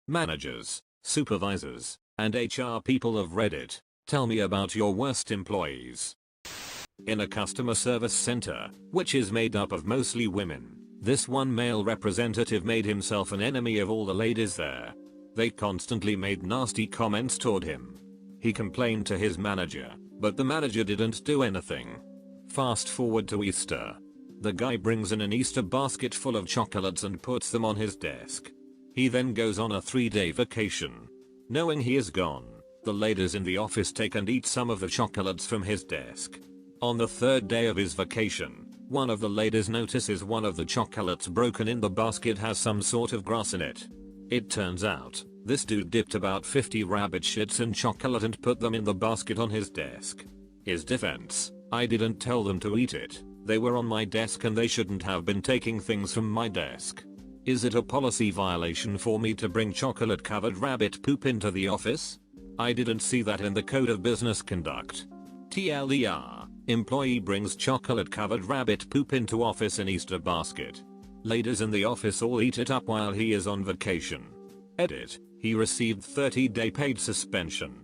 Managers, supervisors, and HR people of Reddit, tell me about your worst employees. In a customer service center, which is made up of mostly women, this one male representative made himself an enemy of all the ladies there. They constantly made nasty comments toward him. He complained to his manager, but the manager didn't do anything. Fast forward to Easter. The guy brings in an Easter basket full of chocolates and puts them on his desk. He then goes on a 3-day vacation. Knowing he is gone, the ladies in the office take and eat some of the chocolates from his desk. On the 3rd day of his vacation, one of the ladies notices one of the chocolates broken in the basket has some sort of grass in it. It turns out, this dude dipped about 50 rabbit shits in chocolate and put them in the basket on his desk. His defense: I didn't tell them to eat it, they were on my desk and they shouldn't have been taking things from my desk. Is it a policy violation for me to bring chocolate covered rabbit poop into the office? I didn't see that in the code of business conduct. TLDR, employee brings chocolate covered rabbit poop into office in Easter basket. Ladies in the office all eat it up while he is on vacation. Edit, he received 30-day paid suspension.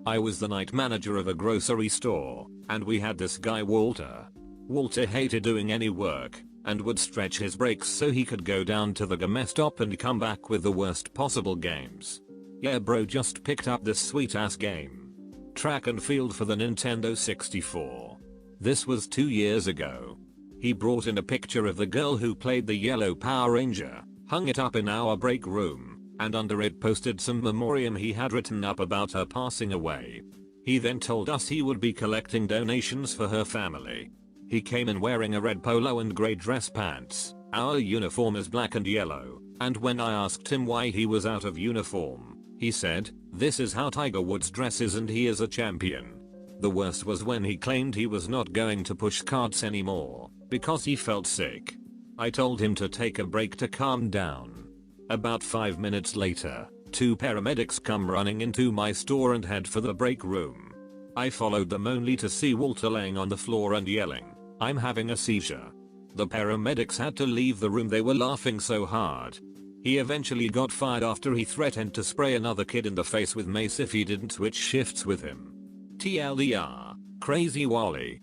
I was the night manager of a grocery store, and we had this guy Walter. Walter hated doing any work, and would stretch his breaks so he could go down to the game stop and come back with the worst possible games. Yeah bro, just picked up this sweet ass game. Track and Field for the Nintendo 64. This was 2 years ago. He brought in a picture of the girl who played the yellow Power Ranger, hung it up in our break room, and under it posted some memoriam he had written up about her passing away. He then told us he would be collecting donations for her family. He came in wearing a red polo and grey dress pants. Our uniform is black and yellow, and when I asked him why he was out of uniform, he said, "This is how Tiger Woods dresses and he is a champion." The worst was when he claimed he was not going to push carts anymore, because he felt sick. I told him to take a break to calm down. About 5 minutes later, 2 paramedics come running into my store and head for the break room. I followed them only to see Walter laying on the floor and yelling, "I'm having a seizure." The paramedics had to leave the room, they were laughing so hard. He eventually got fired after he threatened to spray another kid in the face with mace if he didn't switch shifts with him. TLDR, Crazy Wally.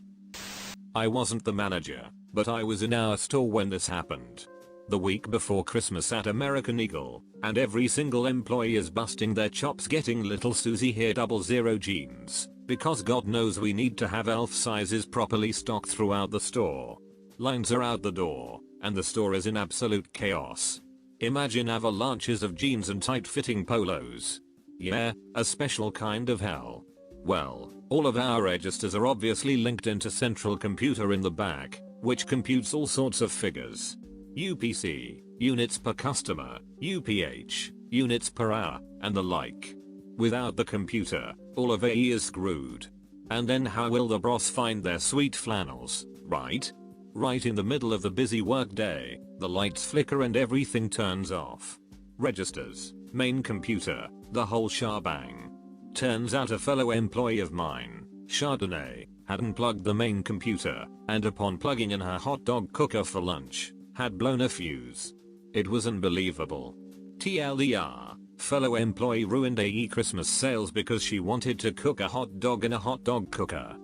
I wasn't the manager, but I was in our store when this happened. The week before Christmas at American Eagle, and every single employee is busting their chops getting little Susie here 00 jeans, because God knows we need to have elf sizes properly stocked throughout the store. Lines are out the door, and the store is in absolute chaos. Imagine avalanches of jeans and tight-fitting polos. Yeah, a special kind of hell. Well, all of our registers are obviously linked into central computer in the back, which computes all sorts of figures. UPC, units per customer, UPH, units per hour, and the like. Without the computer, all of AE is screwed. And then how will the boss find their sweet flannels, right? Right in the middle of the busy workday, the lights flicker and everything turns off. Registers, main computer, the whole shebang. Turns out a fellow employee of mine, Chardonnay, hadn't plugged the main computer, and upon plugging in her hot dog cooker for lunch, had blown a fuse. It was unbelievable. TLDR, fellow employee ruined AE Christmas sales because she wanted to cook a hot dog in a hot dog cooker.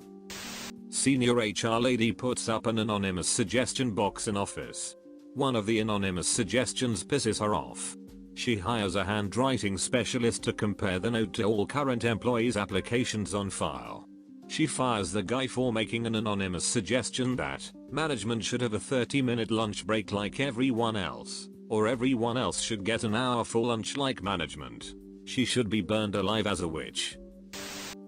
Senior HR lady puts up an anonymous suggestion box in office. One of the anonymous suggestions pisses her off. She hires a handwriting specialist to compare the note to all current employees' applications on file. She fires the guy for making an anonymous suggestion that management should have a 30-minute lunch break like everyone else, or everyone else should get an hour for lunch like management. She should be burned alive as a witch.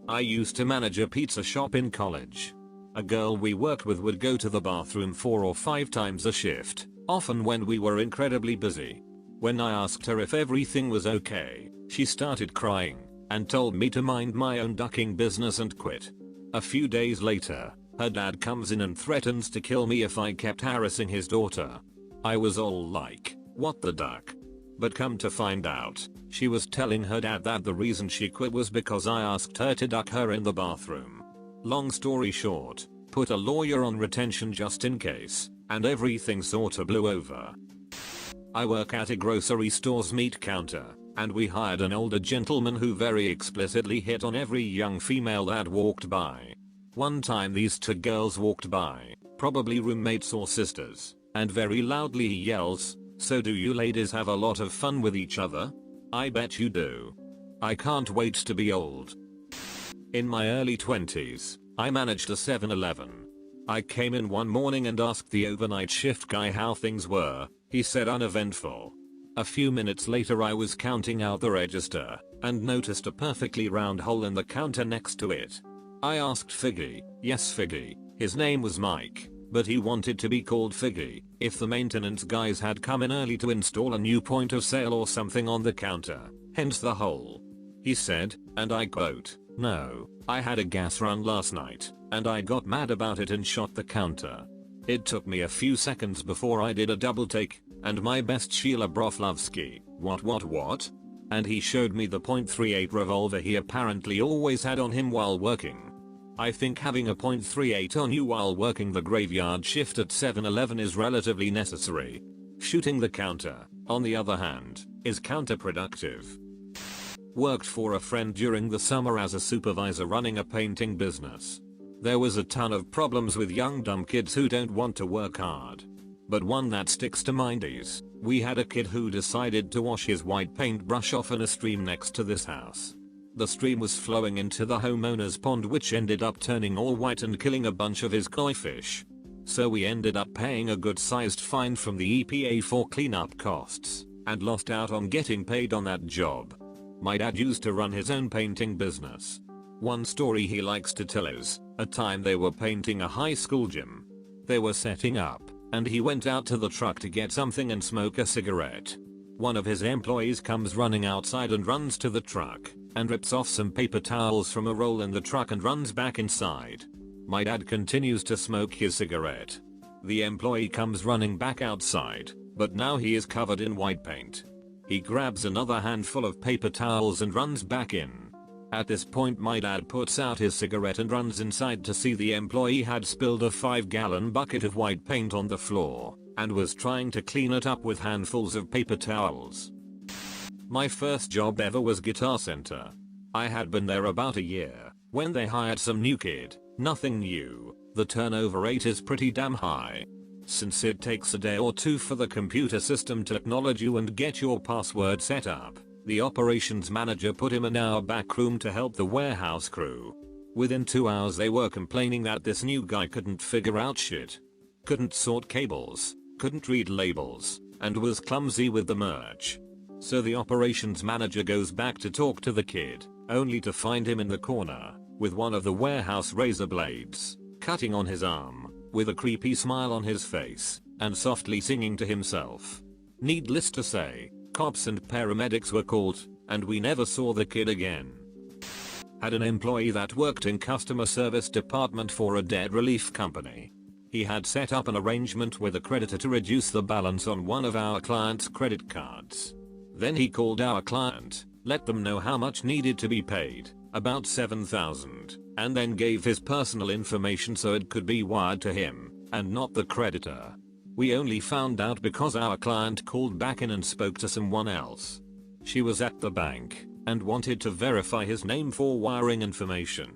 I used to manage a pizza shop in college. A girl we worked with would go to the bathroom 4 or 5 times a shift, often when we were incredibly busy. When I asked her if everything was okay, she started crying and told me to mind my own ducking business and quit. A few days later, her dad comes in and threatens to kill me if I kept harassing his daughter. I was all like, what the duck? But come to find out, she was telling her dad that the reason she quit was because I asked her to duck her in the bathroom. Long story short, put a lawyer on retention just in case, and everything sorta blew over. I work at a grocery store's meat counter. and we hired an older gentleman who very explicitly hit on every young female that walked by. One time these two girls walked by, probably roommates or sisters, and very loudly he yells, "So do you ladies have a lot of fun with each other? I bet you do. I can't wait to be old." In my early 20s, I managed a 7-Eleven. I came in one morning and asked the overnight shift guy how things were. He said uneventful. A few minutes later I was counting out the register and noticed a perfectly round hole in the counter next to it. I asked Figgy, yes Figgy, his name was Mike, but he wanted to be called Figgy, if the maintenance guys had come in early to install a new point of sale or something on the counter, hence the hole. He said, and I quote, "No, I had a gas run last night, and I got mad about it and shot the counter. It took me a few seconds before I did a double take, and my best Sheila Broflovsky, what? And he showed me the .38 revolver he apparently always had on him while working. I think having a .38 on you while working the graveyard shift at 7-Eleven is relatively necessary. Shooting the counter, on the other hand, is counterproductive." Worked for a friend during the summer as a supervisor running a painting business. There was a ton of problems with young dumb kids who don't want to work hard. But one that sticks to mind is, we had a kid who decided to wash his white paintbrush off in a stream next to this house. The stream was flowing into the homeowner's pond, which ended up turning all white and killing a bunch of his koi fish. So we ended up paying a good sized fine from the EPA for cleanup costs, and lost out on getting paid on that job. My dad used to run his own painting business. One story he likes to tell is, a time they were painting a high school gym. They were setting up, and he went out to the truck to get something and smoke a cigarette. One of his employees comes running outside and runs to the truck, and rips off some paper towels from a roll in the truck and runs back inside. My dad continues to smoke his cigarette. The employee comes running back outside, but now he is covered in white paint. He grabs another handful of paper towels and runs back in. At this point my dad puts out his cigarette and runs inside to see the employee had spilled a 5-gallon bucket of white paint on the floor, and was trying to clean it up with handfuls of paper towels. My first job ever was Guitar Center. I had been there about a year, when they hired some new kid. Nothing new, the turnover rate is pretty damn high. Since it takes a day or two for the computer system to acknowledge you and get your password set up, the operations manager put him in our back room to help the warehouse crew. Within 2 hours they were complaining that this new guy couldn't figure out shit. Couldn't sort cables, couldn't read labels, and was clumsy with the merch. So the operations manager goes back to talk to the kid, only to find him in the corner, with one of the warehouse razor blades, cutting on his arm, with a creepy smile on his face, and softly singing to himself. Needless to say, cops and paramedics were called, and we never saw the kid again. Had an employee that worked in customer service department for a debt relief company. He had set up an arrangement with a creditor to reduce the balance on one of our client's credit cards. Then he called our client, let them know how much needed to be paid, about $7,000, and then gave his personal information so it could be wired to him, and not the creditor. We only found out because our client called back in and spoke to someone else. She was at the bank, and wanted to verify his name for wiring information.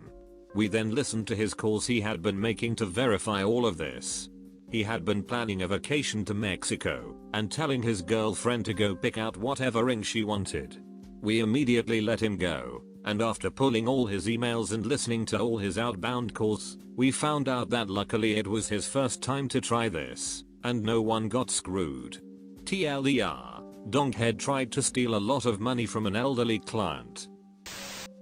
We then listened to his calls he had been making to verify all of this. He had been planning a vacation to Mexico, and telling his girlfriend to go pick out whatever ring she wanted. We immediately let him go, and after pulling all his emails and listening to all his outbound calls, we found out that luckily it was his first time to try this, and no one got screwed. TLDR, Donkhead tried to steal a lot of money from an elderly client.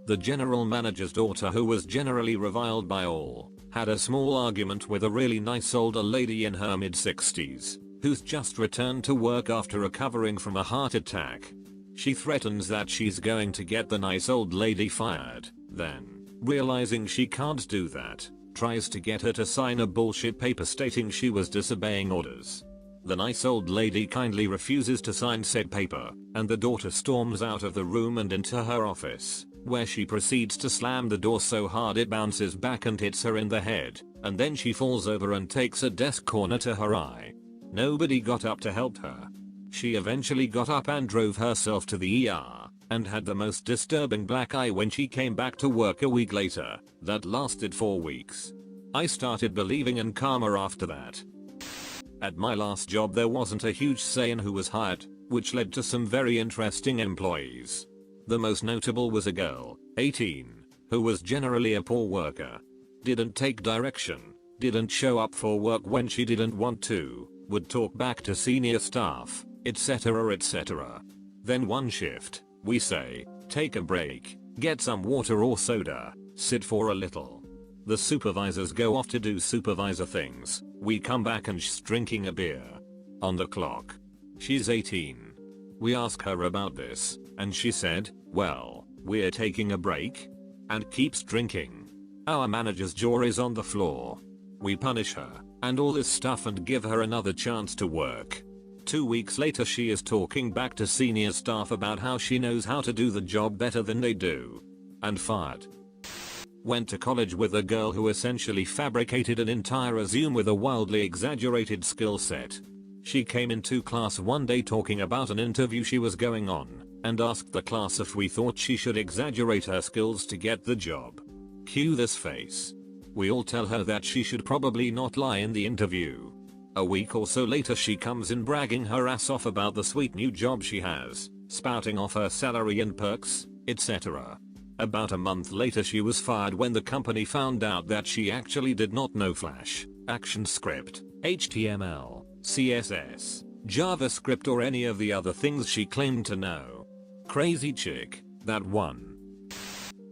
The general manager's daughter, who was generally reviled by all, had a small argument with a really nice older lady in her mid-60s, who's just returned to work after recovering from a heart attack. She threatens that she's going to get the nice old lady fired, then, realizing she can't do that, tries to get her to sign a bullshit paper stating she was disobeying orders. The nice old lady kindly refuses to sign said paper, and the daughter storms out of the room and into her office, where she proceeds to slam the door so hard it bounces back and hits her in the head, and then she falls over and takes a desk corner to her eye. Nobody got up to help her. She eventually got up and drove herself to the ER, and had the most disturbing black eye when she came back to work a week later. That lasted 4 weeks. I started believing in karma after that. At my last job there wasn't a huge say in who was hired, which led to some very interesting employees. The most notable was a girl, 18, who was generally a poor worker. Didn't take direction, didn't show up for work when she didn't want to, would talk back to senior staff, etc etc. Then one shift, we say, take a break, get some water or soda, sit for a little. The supervisors go off to do supervisor things, we come back and she's drinking a beer. On the clock. She's 18. We ask her about this, and she said, well, we're taking a break. And keeps drinking. Our manager's jaw is on the floor. We punish her, and all this stuff and give her another chance to work. 2 weeks later she is talking back to senior staff about how she knows how to do the job better than they do. And fired. Went to college with a girl who essentially fabricated an entire resume with a wildly exaggerated skill set. She came into class one day talking about an interview she was going on, and asked the class if we thought she should exaggerate her skills to get the job. Cue this face. We all tell her that she should probably not lie in the interview. A week or so later she comes in bragging her ass off about the sweet new job she has, spouting off her salary and perks, etc. About a month later she was fired when the company found out that she actually did not know Flash, ActionScript, HTML, CSS, JavaScript or any of the other things she claimed to know. Crazy chick, that one.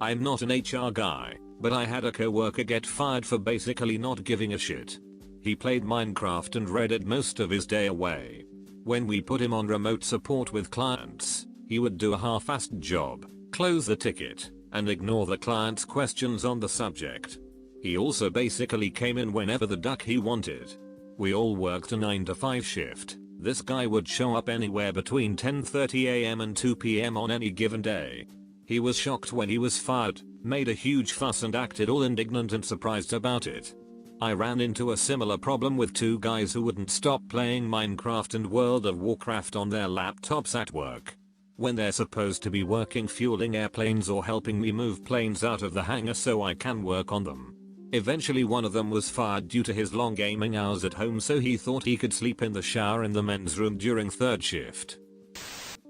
I'm not an HR guy, but I had a coworker get fired for basically not giving a shit. He played Minecraft and Reddit most of his day away. When we put him on remote support with clients, he would do a half-assed job, close the ticket, and ignore the client's questions on the subject. He also basically came in whenever the duck he wanted. We all worked a 9 to 5 shift. This guy would show up anywhere between 10:30 AM and 2 PM on any given day. He was shocked when he was fired, made a huge fuss and acted all indignant and surprised about it. I ran into a similar problem with 2 guys who wouldn't stop playing Minecraft and World of Warcraft on their laptops at work. When they're supposed to be working fueling airplanes or helping me move planes out of the hangar so I can work on them. Eventually one of them was fired due to his long gaming hours at home, so he thought he could sleep in the shower in the men's room during 3rd shift.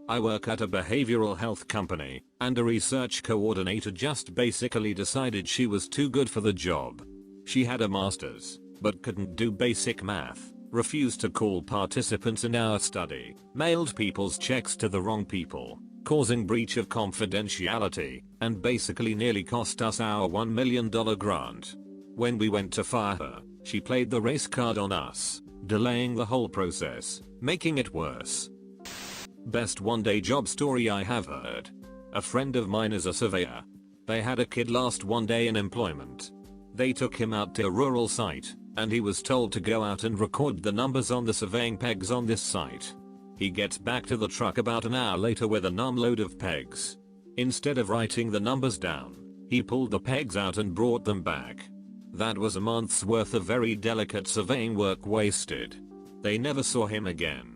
I work at a behavioral health company, and a research coordinator just basically decided she was too good for the job. She had a master's, but couldn't do basic math, refused to call participants in our study, mailed people's checks to the wrong people, causing breach of confidentiality, and basically nearly cost us our $1 million grant. When we went to fire her, she played the race card on us, delaying the whole process, making it worse. Best one-day job story I have heard. A friend of mine is a surveyor. They had a kid last one day in employment. They took him out to a rural site, and he was told to go out and record the numbers on the surveying pegs on this site. He gets back to the truck about an hour later with an armload of pegs. Instead of writing the numbers down, he pulled the pegs out and brought them back. That was a month's worth of very delicate surveying work wasted. They never saw him again.